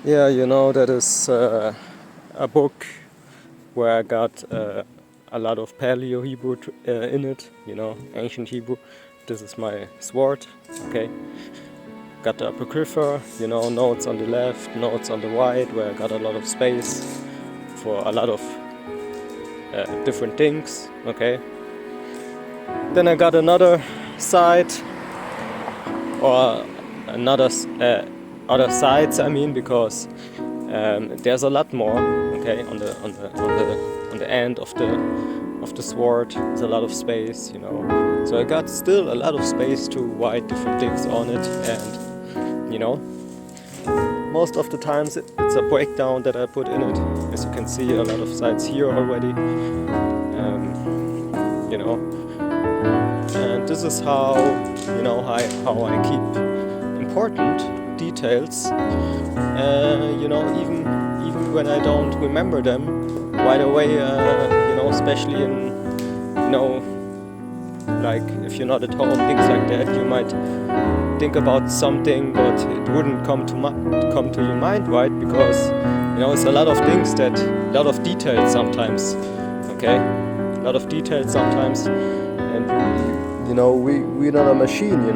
Yeah, that is a book where I got a lot of Paleo Hebrew in it, ancient Hebrew. This is my sword, okay? Got the Apocrypha, notes on the left, notes on the right, where I got a lot of space for a lot of different things, okay? Then I got another side, or another other sides, because there's a lot more, okay, on the end of the sword. There's a lot of space, So I got still a lot of space to write different things on it, and most of the times it's a breakdown that I put in it. As you can see, a lot of sides here already, and this is how I keep important details, even when I don't remember them right away, especially in, like if you're not at home, things like that, you might think about something, but it wouldn't come to your mind, right? Because, it's a lot of things a lot of details sometimes, okay? A lot of details sometimes, and, we're not a machine,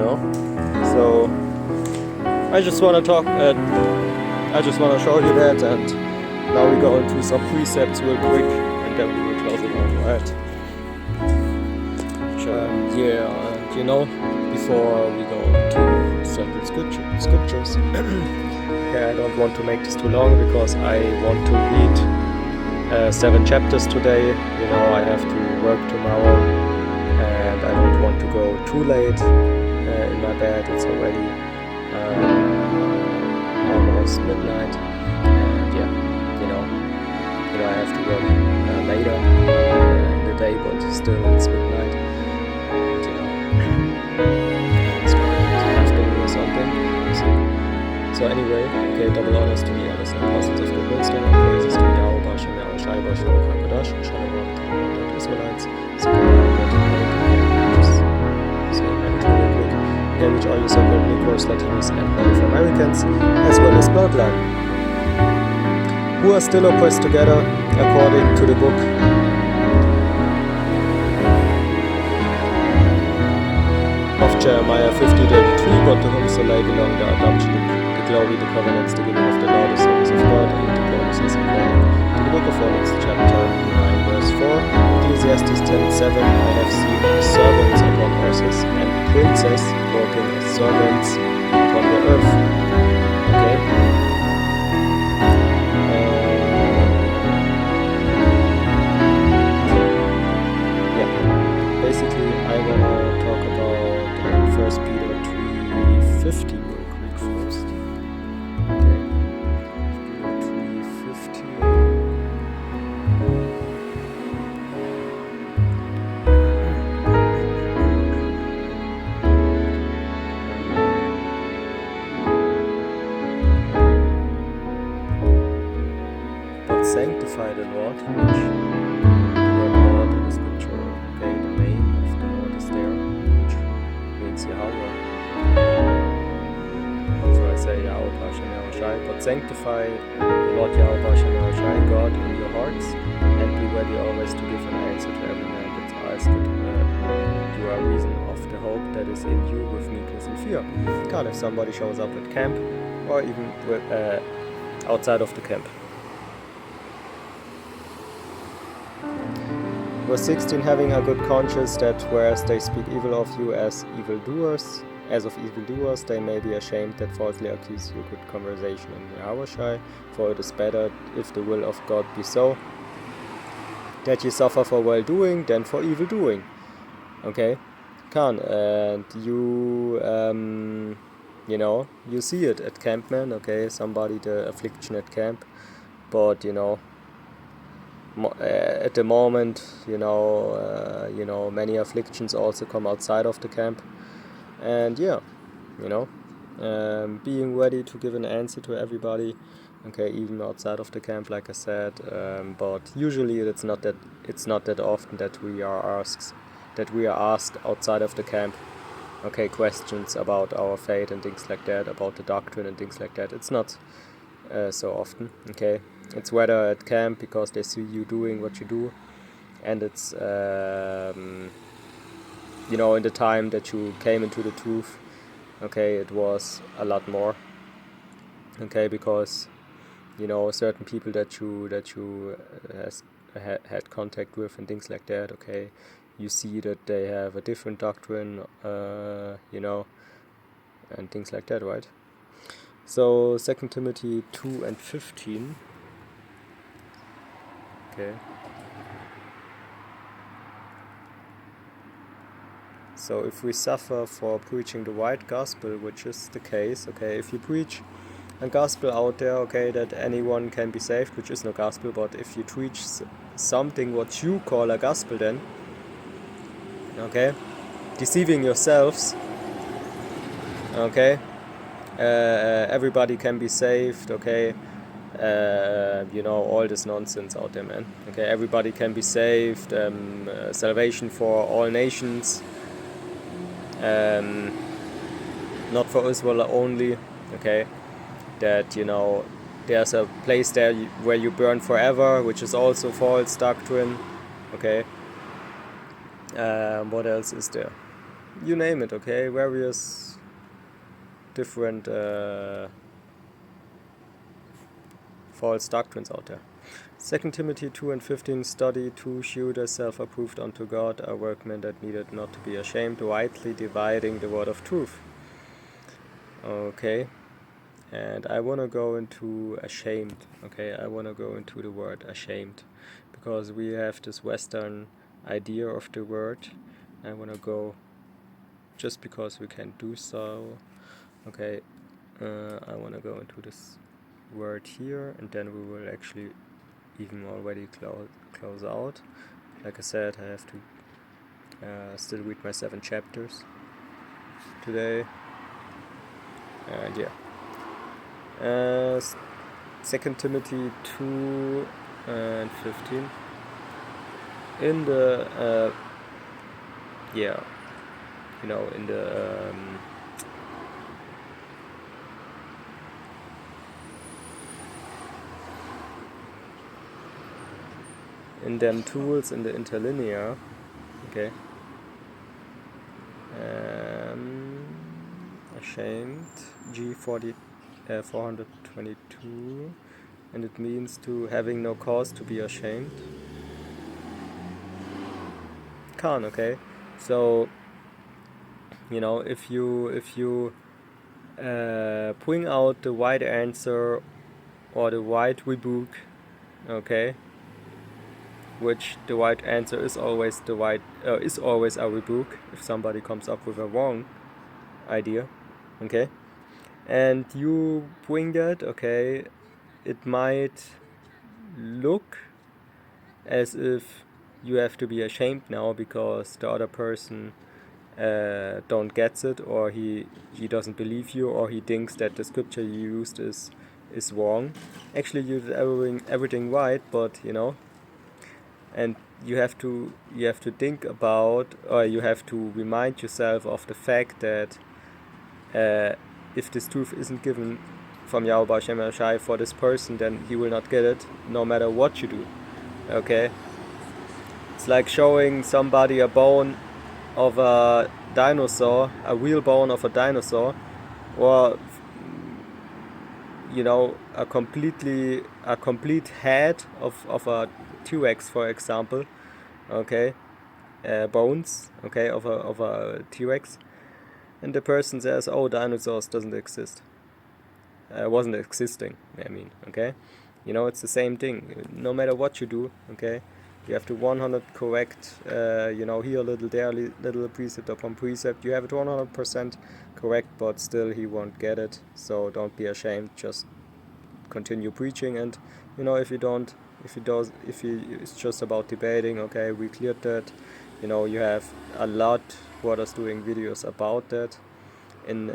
So, I just want to talk, I just want to show you that, and now we go into some precepts real quick, and then we will close it out, right? Before we go to certain scriptures, I don't want to make this too long, because I want to read 7 chapters today. I have to work tomorrow, and I don't want to go too late in my bed. It's already almost midnight, and I have to work later in the day, but still it's midnight, and it's my afternoon or something. So anyway, okay, double honors to the honest and apostles of good wisdom, and praises to YAHAWAH, HASHAM, YAHAWASHI, QADASH, and Shalawam to all the Israelites. So which are your so-called Negroes, Latinos, and Native Americans, as well as bloodline, who are still oppressed together according to the book of Jeremiah 50:33, but to whom so lay belong the adoption, the glory, the covenants, the giving of the law, the service of God, and the promises according to the book of Romans, chapter 9, verse 4. Ecclesiastes 10:7, I have seen servants upon horses and princes working as servants upon the earth. Okay? Basically, I want to talk about 1 Peter 3:50 real quick first. Okay? Peter 3:50. But sanctify the Lord, which Lord in the scripture, okay, the name of the Lord is there, which means YAHAWAH. So I say YAHAWAH, HASHAM, YAHAWASHI, but sanctify the Lord YAHAWAH, HASHAM, YAHAWASHI, God, in your hearts, and be ready always to give an answer to every man that asks you a reason of the hope that is in you with meekness and fear. If somebody shows up at camp, or even outside of the camp. Verse 16, having a good conscience, that whereas they speak evil of you as of evildoers, they may be ashamed that falsely accuse you good conversation in YAHAWASHI. For it is better, if the will of God be so, that ye suffer for well-doing than for evil-doing. Okay? And you, you see it at camp, man, okay? Somebody, the affliction at camp, but, at the moment, many afflictions also come outside of the camp, and being ready to give an answer to everybody, okay, even outside of the camp, like I said, but usually it's not that often that we are asked outside of the camp, okay, questions about our faith and things like that, about the doctrine and things like that. It's not so often. Okay, it's whether at camp because they see you doing what you do, and it's you know, in the time that you came into the truth, okay, it was a lot more. Okay, because you know, certain people that you had contact with and things like that. Okay, you see that they have a different doctrine, you know, and things like that, right? So 2 Timothy 2:15. Okay. So if we suffer for preaching the right gospel, which is the case, okay, if you preach a gospel out there, okay, that anyone can be saved, which is no gospel, but if you preach something what you call a gospel, then, okay, deceiving yourselves, okay, everybody can be saved, okay, you know, all this nonsense out there, man. Okay, everybody can be saved, salvation for all nations, not for Israel only, okay, that, you know, there's a place there where you burn forever, which is also false doctrine, okay. What else is there? You name it, okay, various different false doctrines out there. 2 Timothy 2:15, study to show yourself approved unto God, a workman that needed not to be ashamed, rightly dividing the word of truth. Okay, and I want to go into ashamed, okay, I want to go into the word ashamed, because we have this Western idea of the word. I want to go, just because we can do so, okay, I want to go into this word here, and then we will actually even already close out. Like I said, I have to still read my 7 chapters today, and yeah. 2 Timothy 2:15. In the yeah, you know, in the in them tools in the interlinear, okay. Ashamed, G40 422, and it means to having no cause to be ashamed. Can, okay. So, you know, if you bring out the right answer or the right rebuke, okay, which the right answer is always is always a rebuke if somebody comes up with a wrong idea, okay, and you bring that, okay, it might look as if you have to be ashamed now because the other person don't gets it, or he doesn't believe you, or he thinks that the scripture you used is wrong. Actually, you did everything right, but you know, and you have to think about, or you have to remind yourself of the fact that if this truth isn't given from YAHAWAH Shai for this person, then he will not get it no matter what you do, okay. It's like showing somebody a bone of a dinosaur, a real bone of a dinosaur, or you know, a complete head of a T-Rex, for example, okay, bones, okay, of a T-Rex, and the person says, oh, dinosaurs doesn't exist, wasn't existing, I mean, okay, you know, it's the same thing, no matter what you do, okay. You have to 100 correct, you know, here a little, there a little, precept upon precept. You have it 100% correct, but still he won't get it. So don't be ashamed. Just continue preaching. And you know, if it's just about debating, okay, we cleared that. You know, you have a lot brothers doing videos about that in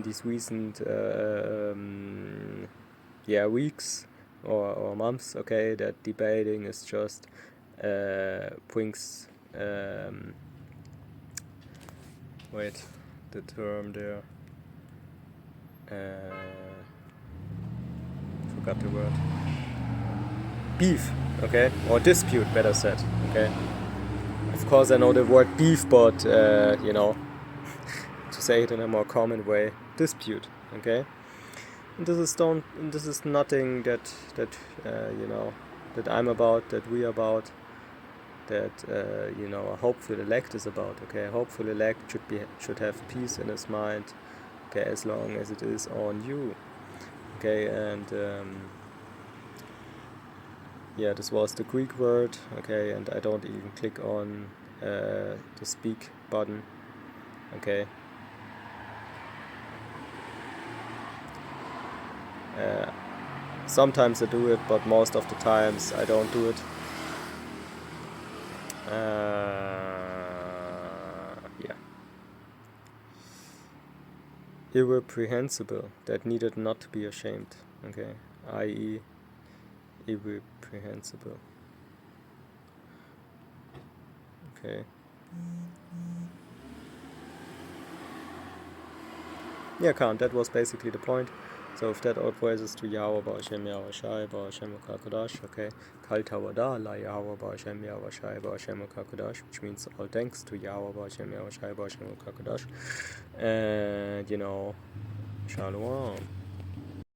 these recent weeks or months. Okay, that debating is just brings wait, the term there, forgot the word. Beef, okay? Or dispute, better said, okay? Of course I know the word beef, but, you know, to say it in a more common way, dispute, okay? And this is nothing that you know, that I'm about, that we about, that you know, a hopeful elect is about, okay? A hopeful elect should have peace in his mind, okay, as long as it is on you, okay? And yeah, this was the Greek word, okay? And I don't even click on the speak button, okay? Sometimes I do it, but most of the times I don't do it. Yeah. Irreprehensible, that needed not to be ashamed, okay? I.e. irreprehensible. Okay. Yeah, count, that was basically the point. So if that all praises to Yahweh, Ba'ashem, Yahawashai, Ba'ashem, QADASH, okay? Kal Tawada, La Yahweh, Ba'ashem, Yahawashai, Ba'ashem, QADASH, which means all thanks to Yahweh, Ba'ashem, Yahawashai, Ba'ashem, QADASH. And, you know, Shalawam.